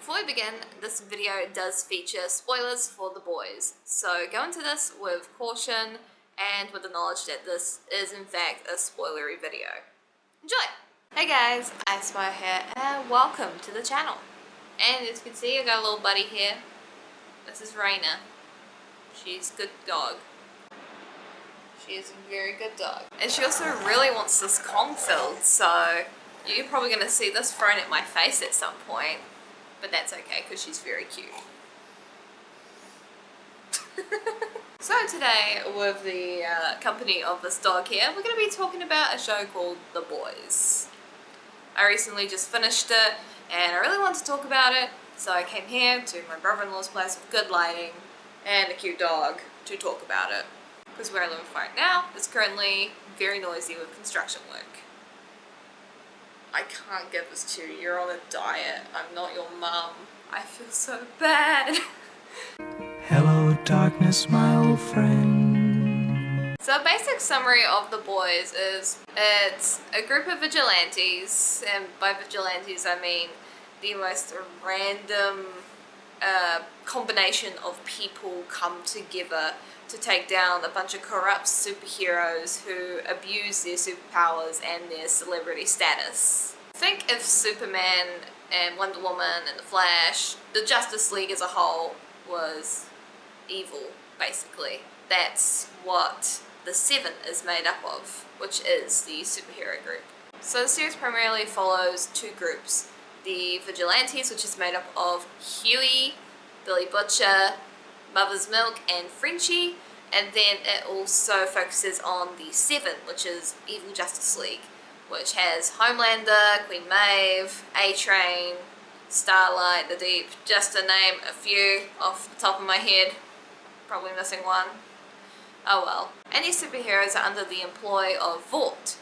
Before we begin, this video does feature spoilers for The Boys, so go into this with caution and with the knowledge that this is in fact a spoilery video. Enjoy! Hey guys, IceWire here and welcome to the channel. And as you can see, I got a little buddy here. This is Raina. She's a good dog. She is a very good dog. And she also really wants this Kong filled, so you're probably going to see this thrown at my face at some point. But that's okay, because she's very cute. So today, with the company of this dog here, we're going to be talking about a show called The Boys. I recently just finished it, and I really wanted to talk about it, so I came here to my brother-in-law's place with good lighting and a cute dog to talk about it. Because where I live right now is currently very noisy with construction work. I can't give this to you. You're on a diet. I'm not your mum. I feel so bad. Hello, darkness, my old friend. So a basic summary of The Boys is it's a group of vigilantes, and by vigilantes I mean the most random combination of people come together to take down a bunch of corrupt superheroes who abuse their superpowers and their celebrity status. Think if Superman and Wonder Woman and the Flash, the Justice League as a whole, was evil, basically. That's what the Seven is made up of, which is the superhero group. So the series primarily follows two groups. The Vigilantes, which is made up of Huey, Billy Butcher, Mother's Milk, and Frenchie, and then it also focuses on the Seven, which is Evil Justice League, which has Homelander, Queen Maeve, A-Train, Starlight, The Deep, just to name a few off the top of my head, probably missing one. Oh well. And these superheroes are under the employ of Vought,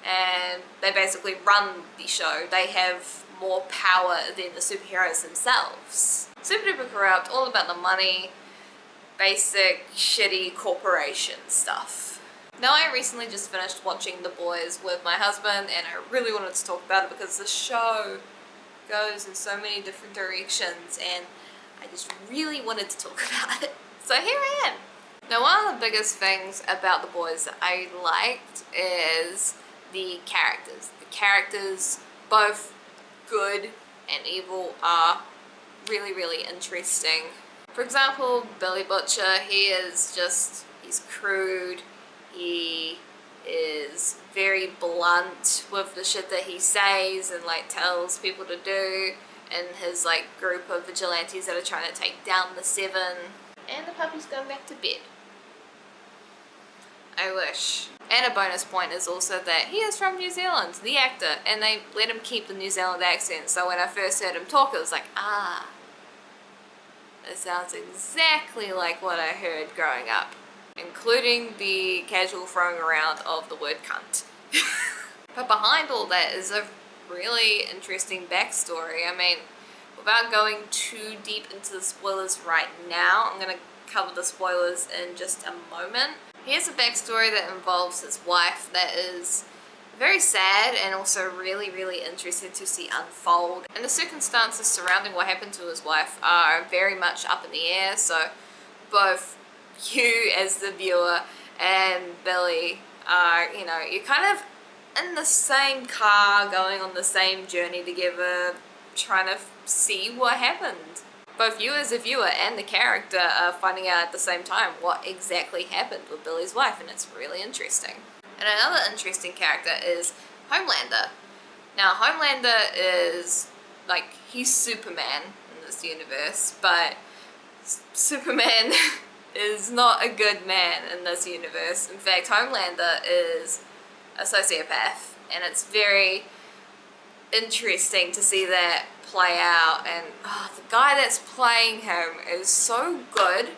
and they basically run the show. They have more power than the superheroes themselves. Super duper corrupt, all about the money, basic shitty corporation stuff. Now I recently just finished watching The Boys with my husband, and I really wanted to talk about it because the show goes in so many different directions and I just really wanted to talk about it. So here I am. Now one of the biggest things about The Boys that I liked is the characters. The characters, both good and evil, are really interesting. For example, Billy Butcher, he's crude, he is very blunt with the shit that he says and like tells people to do, and his like group of vigilantes that are trying to take down the Seven. And the puppy's going back to bed. I wish. And a bonus point is also that he is from New Zealand, the actor, and they let him keep the New Zealand accent, so when I first heard him talk it was like, ah, it sounds exactly like what I heard growing up, including the casual throwing around of the word cunt. But behind all that is a really interesting backstory. I mean, without going too deep into the spoilers right now, I'm going to cover the spoilers in just a moment. Here's a backstory that involves his wife that is very sad and also really interesting to see unfold. And the circumstances surrounding what happened to his wife are very much up in the air, so both you as the viewer and Billy are, you know, you're kind of in the same car going on the same journey together trying to see what happened. Both you as a viewer and the character are finding out at the same time what exactly happened with Billy's wife, and it's really interesting. And another interesting character is Homelander. Now Homelander is, like, he's Superman in this universe, but Superman is not a good man in this universe. In fact, Homelander is a sociopath, and it's very interesting to see that play out. And the guy that's playing him is so good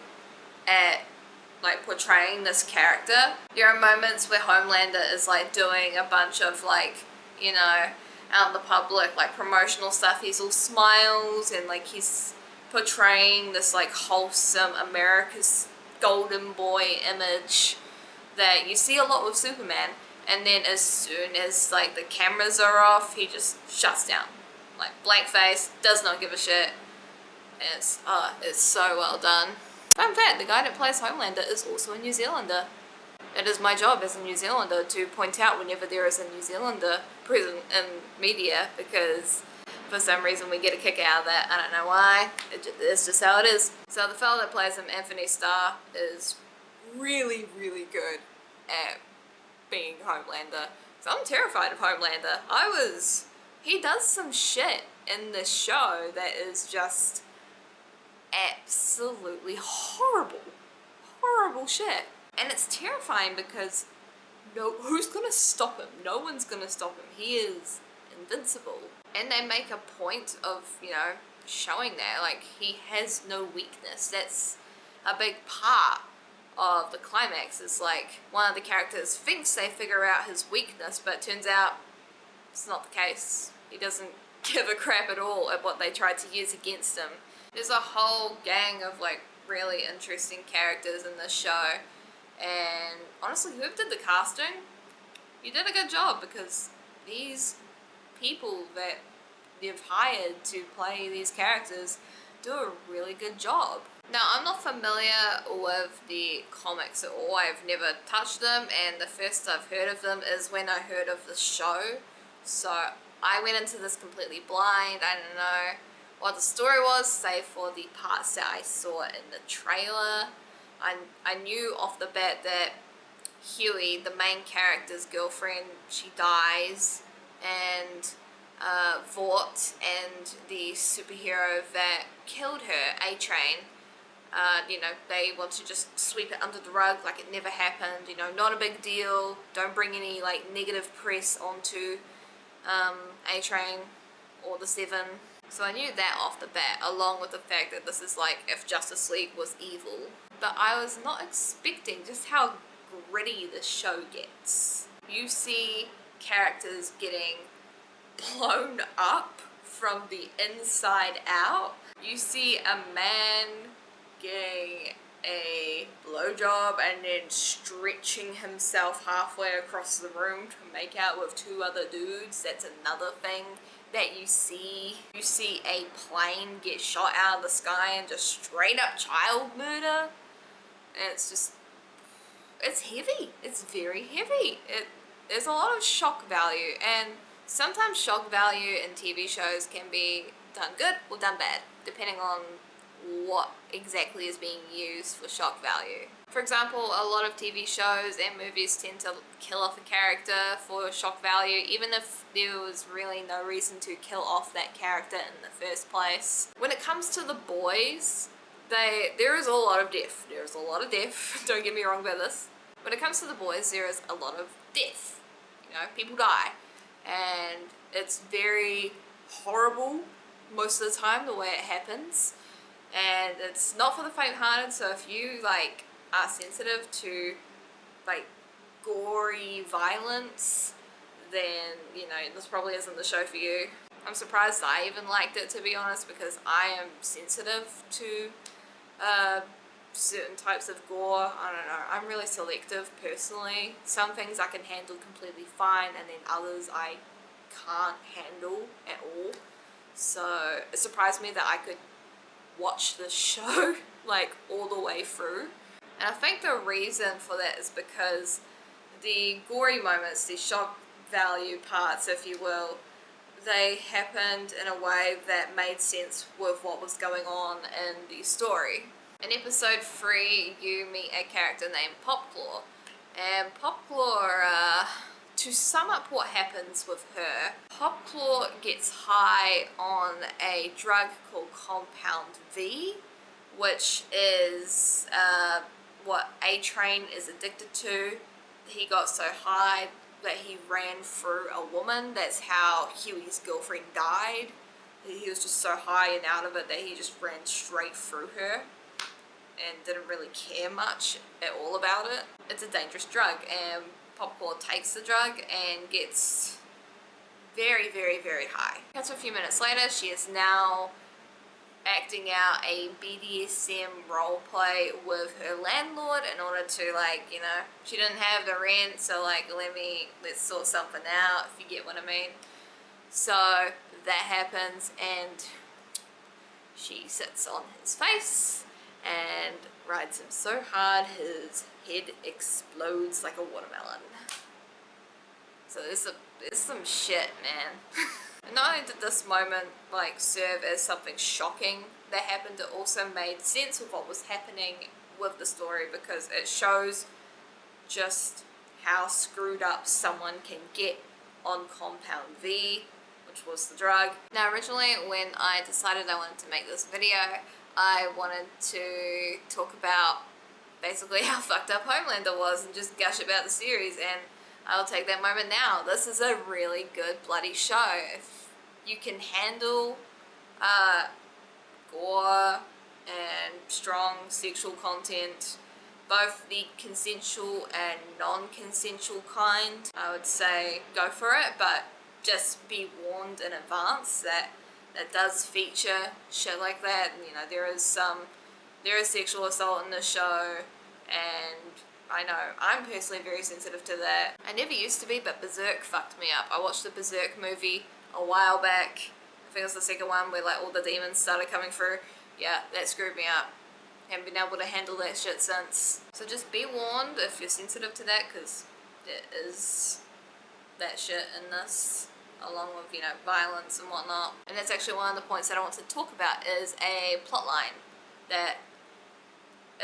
at like portraying this character. There are moments where Homelander is like doing a bunch of like, you know, out in the public like promotional stuff. He's all smiles and like he's portraying this like wholesome America's golden boy image that you see a lot with Superman. And then as soon as like the cameras are off, he just shuts down. Like blank face, does not give a shit. And it's so well done. Fun fact, the guy that plays Homelander is also a New Zealander. It is my job as a New Zealander to point out whenever there is a New Zealander present in media, because for some reason we get a kick out of that. I don't know why. It's just how it is. So the fellow that plays him, Anthony Starr, is really, really good at being Homelander. So I'm terrified of Homelander. He does some shit in this show that is just absolutely horrible. Horrible shit. And it's terrifying because who's gonna stop him? No one's gonna stop him. He is invincible. And they make a point of, showing that, like, he has no weakness. That's a big part of the climax. Is like, one of the characters thinks they figure out his weakness, but it turns out it's not the case. He doesn't give a crap at all at what they tried to use against him. There's a whole gang of, like, really interesting characters in this show. And honestly, whoever did the casting, you did a good job, because these people that they've hired to play these characters do a really good job. Now, I'm not familiar with the comics at all. I've never touched them, and the first I've heard of them is when I heard of the show. So I went into this completely blind. I didn't know what the story was, save for the parts that I saw in the trailer. I knew off the bat that Huey, the main character's girlfriend, she dies, and Vought and the superhero that killed her, A-Train, they want to just sweep it under the rug like it never happened. Not a big deal. Don't bring any, like, negative press onto A-Train or the Seven. So I knew that off the bat, along with the fact that this is like if Justice League was evil. But I was not expecting just how gritty the show gets. You see characters getting blown up from the inside out. You see a man getting a blowjob and then stretching himself halfway across the room to make out with two other dudes. That's another thing that you see. You see a plane get shot out of the sky and just straight up child murder. And it's heavy. It's very heavy. There's a lot of shock value, and sometimes shock value in TV shows can be done good or done bad, depending on what exactly is being used for shock value. For example, a lot of TV shows and movies tend to kill off a character for shock value, even if there was really no reason to kill off that character in the first place. When it comes to The Boys, there is a lot of death. There's a lot of death. Don't get me wrong about this. When it comes to The Boys, there is a lot of death. People die. And it's very horrible most of the time, the way it happens. And it's not for the faint-hearted, so if you, like, are sensitive to, like, gory violence, then, this probably isn't the show for you. I'm surprised I even liked it, to be honest, because I am sensitive to certain types of gore. I don't know, I'm really selective personally. Some things I can handle completely fine, and then others I can't handle at all. So it surprised me that I could watch this show like all the way through. And I think the reason for that is because the gory moments, the shock value parts, if you will, they happened in a way that made sense with what was going on in the story. In episode 3, you meet a character named Popclaw. And Popclaw, to sum up what happens with her, Popclaw gets high on a drug called Compound V, which is what A-Train is addicted to. He got so high that he ran through a woman. That's how Huey's girlfriend died. He was just so high and out of it that he just ran straight through her and didn't really care much at all about it. It's a dangerous drug, and Popcorn takes the drug and gets very, very, very high. That's a few minutes later. She is now acting out a BDSM role play with her landlord in order to, like, she didn't have the rent, so, like, let's sort something out, if you get what I mean. So that happens, and She sits on his face and rides him so hard his head explodes like a watermelon. So there's some shit, man. And not only did this moment like serve as something shocking that happened, it also made sense of what was happening with the story, because it shows just how screwed up someone can get on Compound V, which was the drug. Now originally when I decided I wanted to make this video, I wanted to talk about basically how fucked up Homelander was and just gush about the series, and I'll take that moment now. This is a really good bloody show. If you can handle gore and strong sexual content, both the consensual and non-consensual kind, I would say go for it, but just be warned in advance that that does feature shit like that. You know, there is sexual assault in the show, and I know I'm personally very sensitive to that. I never used to be, but Berserk fucked me up. I watched the Berserk movie a while back. I think it was the second one where like all the demons started coming through. Yeah, that screwed me up. Haven't been able to handle that shit since. So just be warned if you're sensitive to that, because there is that shit in this, along with, you know, violence and whatnot. And that's actually one of the points that I want to talk about, is a plotline that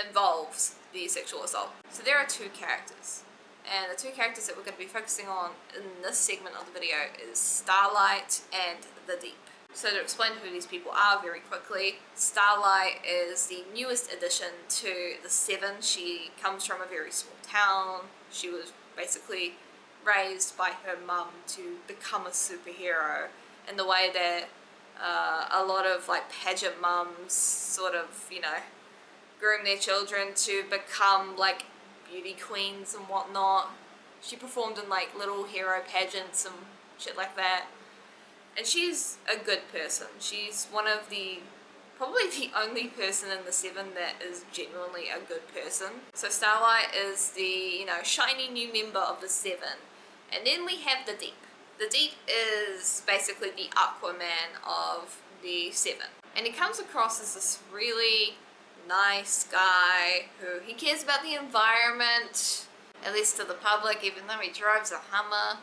involves the sexual assault. So there are two characters, and the two characters that we're going to be focusing on in this segment of the video is Starlight and the Deep. So to explain who these people are very quickly, Starlight is the newest addition to the Seven. She comes from a very small town. She was basically raised by her mum to become a superhero, in the way that a lot of like pageant mums sort of, you know, groom their children to become like beauty queens and whatnot. She performed in like little hero pageants and shit like that. And she's a good person. She's one of probably the only person in the Seven that is genuinely a good person. So Starlight is the, you know, shiny new member of the Seven. And then we have the Deep. The Deep is basically the Aquaman of the Seven. And he comes across as this really nice guy who he cares about the environment, at least to the public, even though he drives a Hummer.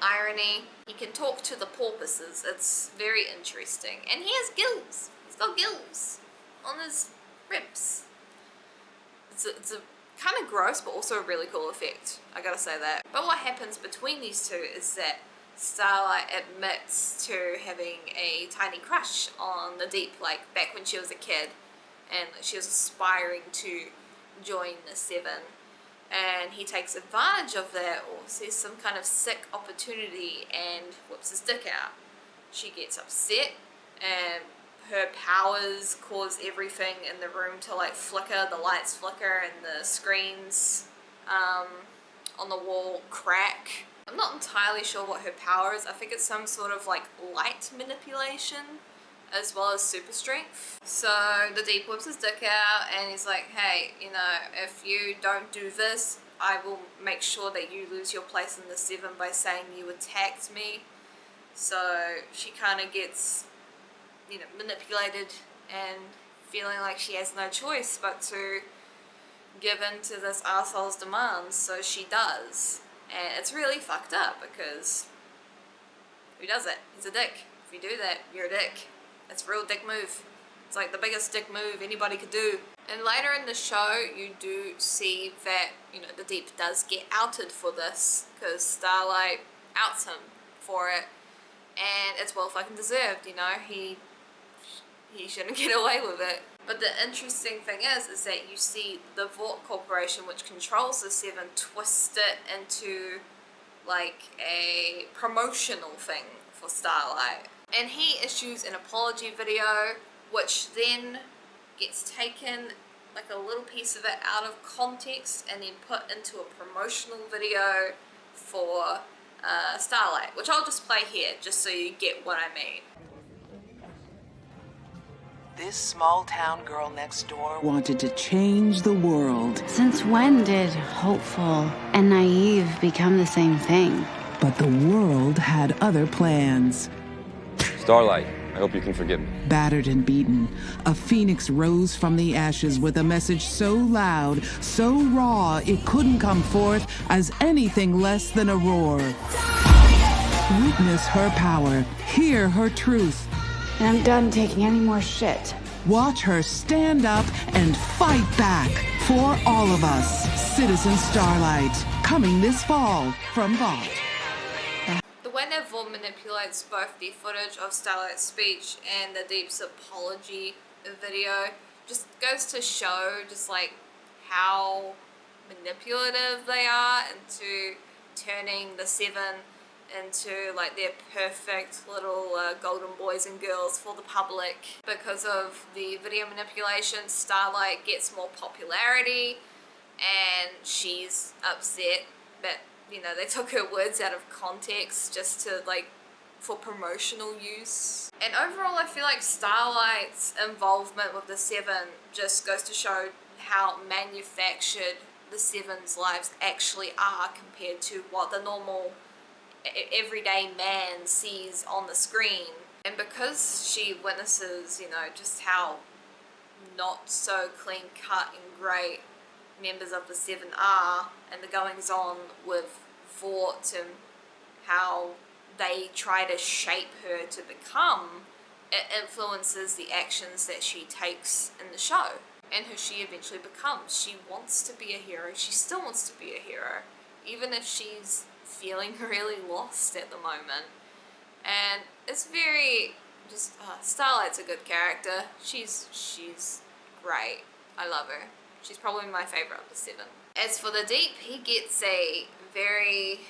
Irony, he can talk to the porpoises. It's very interesting. And he has gills. He's got gills on his ribs. It's a kind of gross, but also a really cool effect, I gotta say that. But what happens between these two is that Starlight admits to having a tiny crush on the Deep, like back when she was a kid, and she was aspiring to join the Seven. And he takes advantage of that, or sees some kind of sick opportunity and whips his dick out. She gets upset, and her powers cause everything in the room to like flicker. The lights flicker and the screens on the wall crack. I'm not entirely sure what her power is. I think it's some sort of like light manipulation as well as super strength. So the Deep whips his dick out and he's like, hey, you know, if you don't do this, I will make sure that you lose your place in the Seven by saying you attacked me. So she kind of gets, you know, manipulated and feeling like she has no choice but to give in to this asshole's demands. So she does. And it's really fucked up, because who does it? He's a dick. If you do that, you're a dick. It's a real dick move. It's like the biggest dick move anybody could do. And later in the show, you do see that, you know, the Deep does get outed for this, because Starlight outs him for it. And it's well fucking deserved, you know. He shouldn't get away with it. But the interesting thing is that you see the Vought Corporation, which controls the Seven, twist it into like a promotional thing for Starlight. And he issues an apology video, which then gets taken, like a little piece of it out of context, and then put into a promotional video for Starlight, which I'll just play here, just so you get what I mean. This small-town girl next door wanted to change the world. Since when did hopeful and naive become the same thing? But the world had other plans. Starlight, hope you can forgive me. Battered and beaten, a phoenix rose from the ashes with a message so loud, so raw, it couldn't come forth as anything less than a roar. Witness her power, hear her truth. And I'm done taking any more shit. Watch her stand up and fight back for all of us. Citizen Starlight, coming this fall from Vault. The way that Vaughn manipulates both the footage of Starlight's speech and the Deep's apology video just goes to show just like how manipulative they are into turning the Seven into like their perfect little golden boys and girls for the public. Because of the video manipulation, Starlight gets more popularity and she's upset that, you know, they took her words out of context just to like for promotional use. And overall I feel like Starlight's involvement with the Seven just goes to show how manufactured the Seven's lives actually are compared to what the normal everyday man sees on the screen. And because she witnesses, you know, just how not so clean cut and great members of the Seven are, and the goings on with Vought and how they try to shape her to become, it influences the actions that she takes in the show and who she eventually becomes. She wants to be a hero. She still wants to be a hero, even if she's feeling really lost at the moment. And it's very just Starlight's a good character. She's great. I love her. She's probably my favorite of the Seven. As for the Deep, he gets a very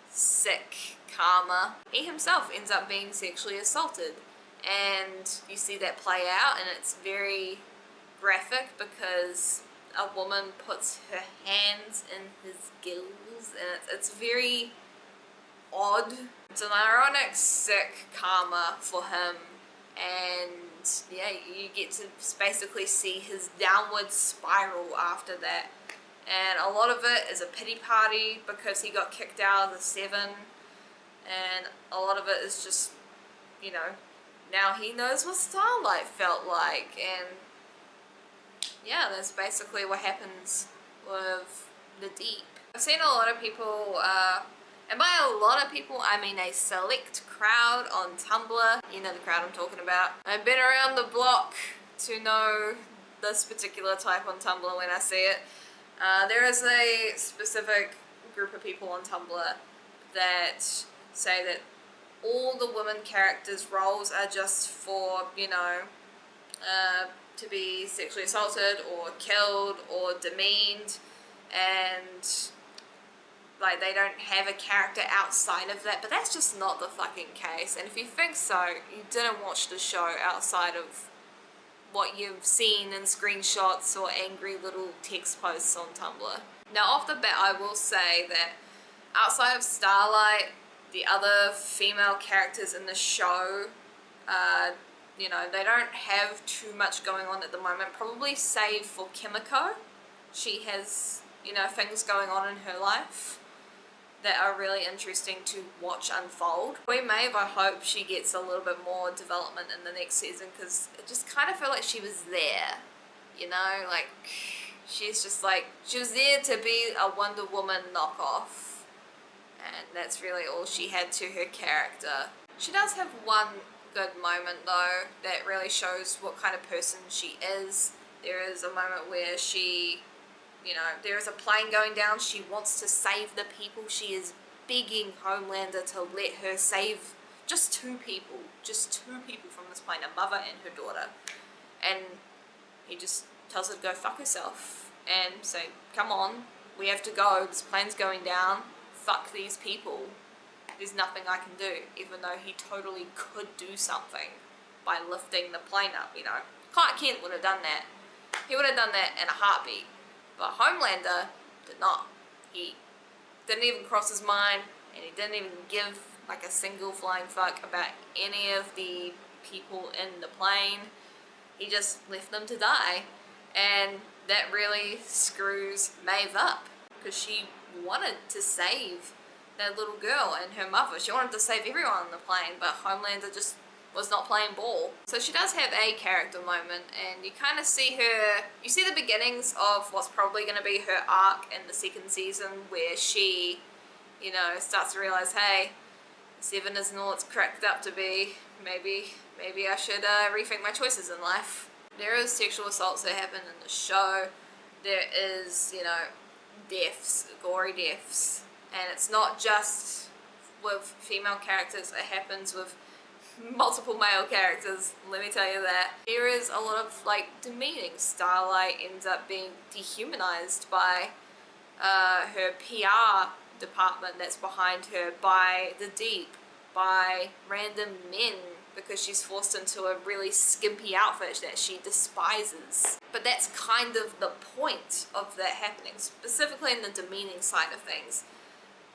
sick karma. He himself ends up being sexually assaulted, and you see that play out, and it's very graphic because a woman puts her hands in his gills, and it's very odd. It's an ironic, sick karma for him, and yeah, you get to basically see his downward spiral after that. And a lot of it is a pity party because he got kicked out of the Seven, and a lot of it is just, you know, now he knows what Starlight felt like, and yeah, that's basically what happens with the Deep. I've seen a lot of people, and by a lot of people I mean a select crowd on Tumblr, you know the crowd I'm talking about. I've been around the block to know this particular type on Tumblr when I see it. There is a specific group of people on Tumblr that say that all the women characters' roles are just for, you know, to be sexually assaulted or killed or demeaned, and like they don't have a character outside of that. But that's just not the fucking case, and if you think so, you didn't watch the show outside of what you've seen in screenshots or angry little text posts on Tumblr. Now off the bat I will say that outside of Starlight, the other female characters in the show, you know, they don't have too much going on at the moment, probably save for Kimiko. She has, you know, things going on in her life that are really interesting to watch unfold. Queen Maeve, I hope she gets a little bit more development in the next season, because it just kind of felt like she was there, you know, like she's just like, she was there to be a Wonder Woman knockoff, and that's really all she had to her character. She does have one good moment though that really shows what kind of person she is. There is a moment where she, you know, there is a plane going down, she wants to save the people, she is begging Homelander to let her save just two people from this plane, a mother and her daughter, and he just tells her to go fuck herself and say, come on, we have to go, this plane's going down, fuck these people, there's nothing I can do, even though he totally could do something by lifting the plane up, you know. Clark Kent would have done that, he would have done that in a heartbeat. But Homelander did not. He didn't even cross his mind, and he didn't even give like a single flying fuck about any of the people in the plane. He just left them to die, and that really screws Maeve up, because she wanted to save that little girl and her mother. She wanted to save everyone on the plane, but Homelander just was not playing ball. So she does have a character moment, and you kind of see her, you see the beginnings of what's probably going to be her arc in the second season, where she, you know, starts to realize, hey, Seven isn't all it's cracked up to be. Maybe I should rethink my choices in life. There is sexual assaults that happen in the show. There is, you know, deaths, gory deaths, and it's not just with female characters, it happens with multiple male characters, let me tell you that. There is a lot of like demeaning. Starlight ends up being dehumanized by her PR department that's behind her, by the Deep, by random men, because she's forced into a really skimpy outfit that she despises. But that's kind of the point of that happening, specifically in the demeaning side of things.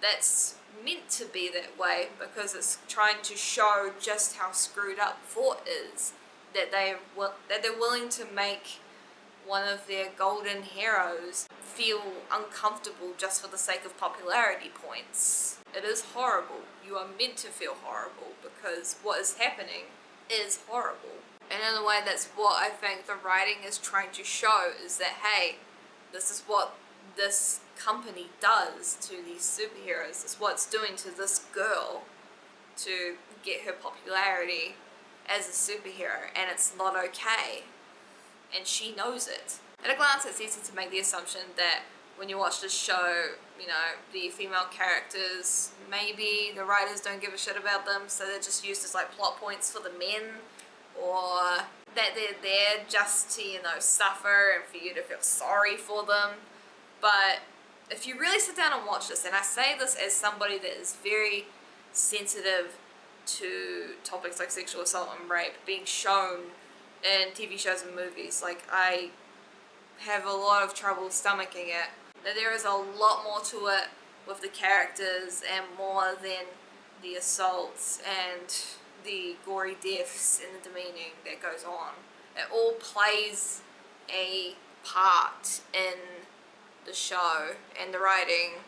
That's meant to be that way because it's trying to show just how screwed up Vought is, that they're willing to make one of their golden heroes feel uncomfortable just for the sake of popularity points. It is horrible. You are meant to feel horrible because what is happening is horrible. And in a way, that's what I think the writing is trying to show, is that, hey, this is what this company does to these superheroes. This is what it's doing to this girl to get her popularity as a superhero, and it's not okay. And she knows it. At a glance, it's easy to make the assumption that when you watch this show, you know, the female characters, maybe the writers don't give a shit about them, so they're just used as like plot points for the men, or that they're there just to, you know, suffer and for you to feel sorry for them. But if you really sit down and watch this, and I say this as somebody that is very sensitive to topics like sexual assault and rape being shown in TV shows and movies, like I have a lot of trouble stomaching it, that there is a lot more to it with the characters and more than the assaults and the gory deaths and the demeaning that goes on. It all plays a part in the show and the writing,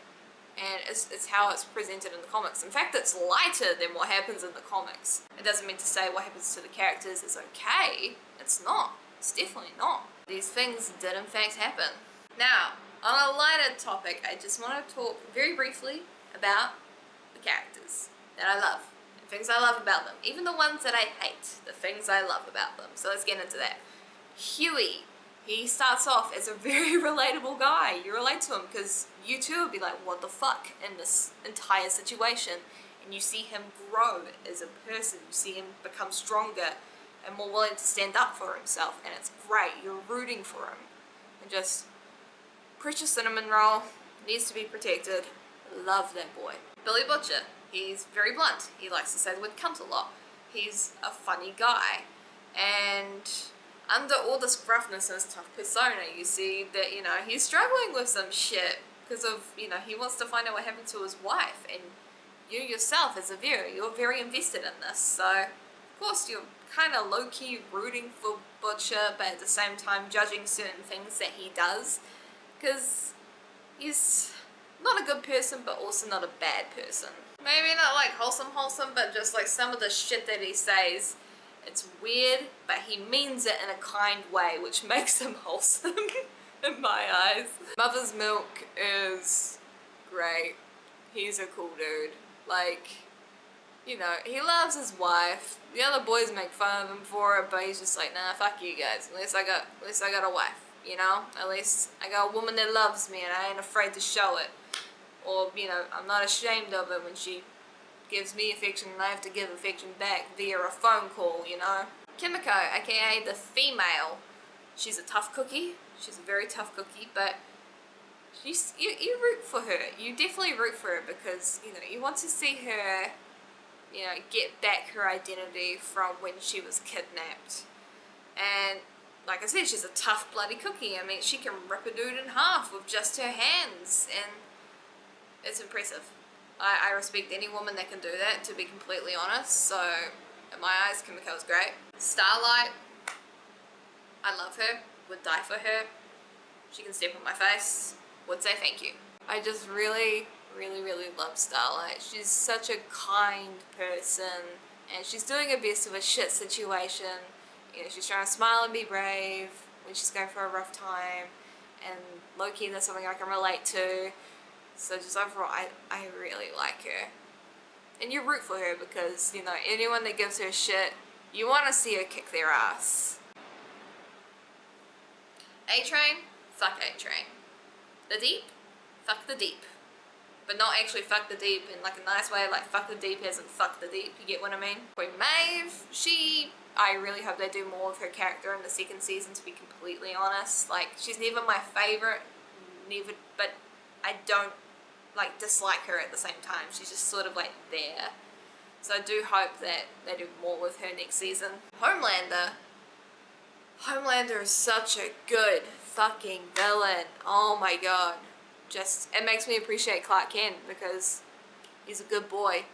and it's how it's presented in the comics. In fact, it's lighter than what happens in the comics. It doesn't mean to say what happens to the characters is okay. It's not. It's definitely not. These things did in fact happen. Now, on a lighter topic, I just want to talk very briefly about the characters that I love, and things I love about them. Even the ones that I hate, the things I love about them. So let's get into that. Huey. He starts off as a very relatable guy. You relate to him because you too would be like, what the fuck, in this entire situation. And you see him grow as a person. You see him become stronger and more willing to stand up for himself. And it's great. You're rooting for him. And just, precious cinnamon roll, needs to be protected. Love that boy. Billy Butcher. He's very blunt. He likes to say the word cunt a lot. He's a funny guy. And under all this gruffness and his tough persona, you see that, you know, he's struggling with some shit because of, you know, he wants to find out what happened to his wife, and you yourself as a viewer, you're very invested in this, so of course you're kind of low-key rooting for Butcher, but at the same time judging certain things that he does, because he's not a good person but also not a bad person. Maybe not like wholesome, but just like some of the shit that he says, it's weird, but he means it in a kind way, which makes him wholesome in my eyes. Mother's Milk is great. He's a cool dude. Like, you know, he loves his wife. The other boys make fun of him for it, but he's just like, nah, fuck you guys. At least I got a wife, you know? At least I got a woman that loves me and I ain't afraid to show it. Or, you know, I'm not ashamed of it when she gives me affection and I have to give affection back via a phone call, you know? Kimiko, aka the female, she's a tough cookie. She's a very tough cookie, but you root for her. You definitely root for her because, you know, you want to see her, you know, get back her identity from when she was kidnapped. And like I said, she's a tough bloody cookie. I mean, she can rip a dude in half with just her hands, and it's impressive. I respect any woman that can do that, to be completely honest. So, in my eyes, Kimiko's great. Starlight, I love her, would die for her. She can step on my face, would say thank you. I just really love Starlight. She's such a kind person. And she's doing her best with a shit situation. You know, she's trying to smile and be brave when she's going for a rough time. And low-key, that's something I can relate to. So just overall, I really like her. And you root for her because, you know, anyone that gives her shit, you want to see her kick their ass. A-Train? Fuck A-Train. The Deep? Fuck the Deep. But not actually fuck the Deep in like a nice way, like fuck the Deep as in fuck the Deep, you get what I mean? Queen Maeve, I really hope they do more of her character in the second season, to be completely honest. Like, she's never my favourite, but I don't like dislike her at the same time. She's just sort of like there. So I do hope that they do more with her next season. Homelander is such a good fucking villain. Oh my god. Just, it makes me appreciate Clark Kent because he's a good boy.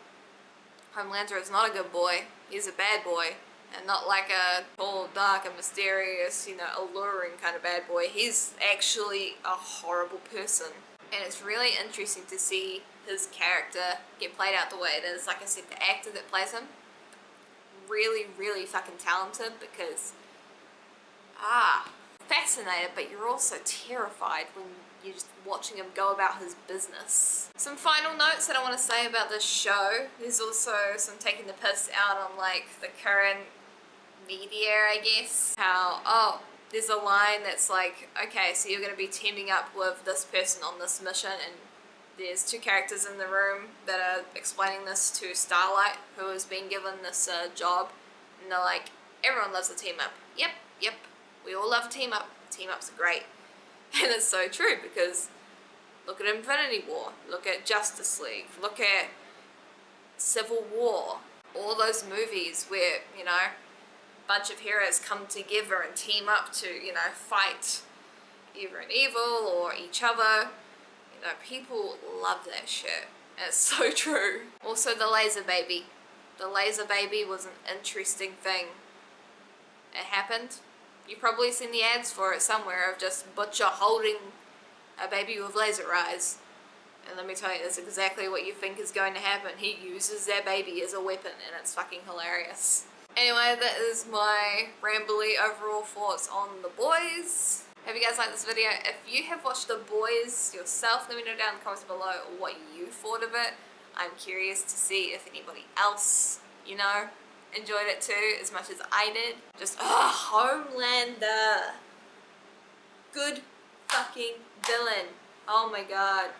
Homelander is not a good boy. He's a bad boy. And not like a tall, dark, and mysterious, you know, alluring kind of bad boy. He's actually a horrible person. And it's really interesting to see his character get played out the way it is. Like I said, the actor that plays him, really, really fucking talented because, fascinated, but you're also terrified when you're just watching him go about his business. Some final notes that I want to say about this show. There's also some taking the piss out on like the current media, I guess. How, there's a line that's like, okay, so you're going to be teaming up with this person on this mission, and there's two characters in the room that are explaining this to Starlight, who has been given this job, and they're like, everyone loves a team up. Yep, we all love a team up. Team ups are great. And it's so true, because look at Infinity War, look at Justice League, look at Civil War, all those movies where, you know, a bunch of heroes come together and team up to, you know, fight either an evil or each other. You know, people love that shit. And it's so true. Also the laser baby. The laser baby was an interesting thing. It happened. You've probably seen the ads for it somewhere of just Butcher holding a baby with laser eyes. And let me tell you, that's exactly what you think is going to happen. He uses that baby as a weapon, and it's fucking hilarious. Anyway, that is my rambly overall thoughts on The Boys. Hope you guys liked this video. If you have watched The Boys yourself, let me know down in the comments below what you thought of it. I'm curious to see if anybody else, you know, enjoyed it too as much as I did. Just, Homelander. Good fucking villain. Oh my god.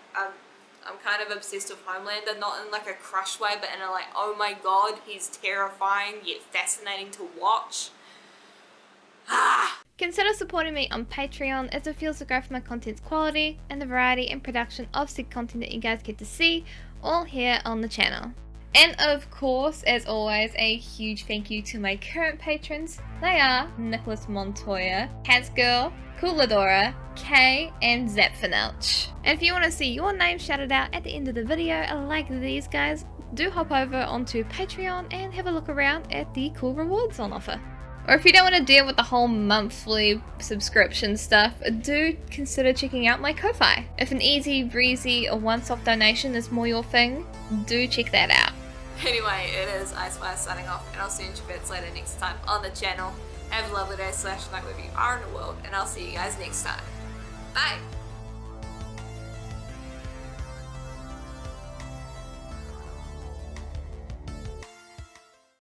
I'm kind of obsessed with Homelander, not in like a crush way, but in a like, oh my god, he's terrifying yet fascinating to watch. Consider supporting me on Patreon, as it feels to grow for my content's quality and the variety and production of said content that you guys get to see, all here on the channel. And of course, as always, a huge thank you to my current patrons. They are Nicholas Montoya, Hasgirl, Cooladora, Kay, and Zapfinouch. And if you want to see your name shouted out at the end of the video like these guys, do hop over onto Patreon and have a look around at the cool rewards on offer. Or if you don't want to deal with the whole monthly subscription stuff, do consider checking out my Ko-Fi. If an easy, breezy, or one-off donation is more your thing, do check that out. Anyway, it is IceWire signing off, and I'll see you in your bits later next time on the channel. Have a lovely day / night wherever you are in the world, and I'll see you guys next time. Bye!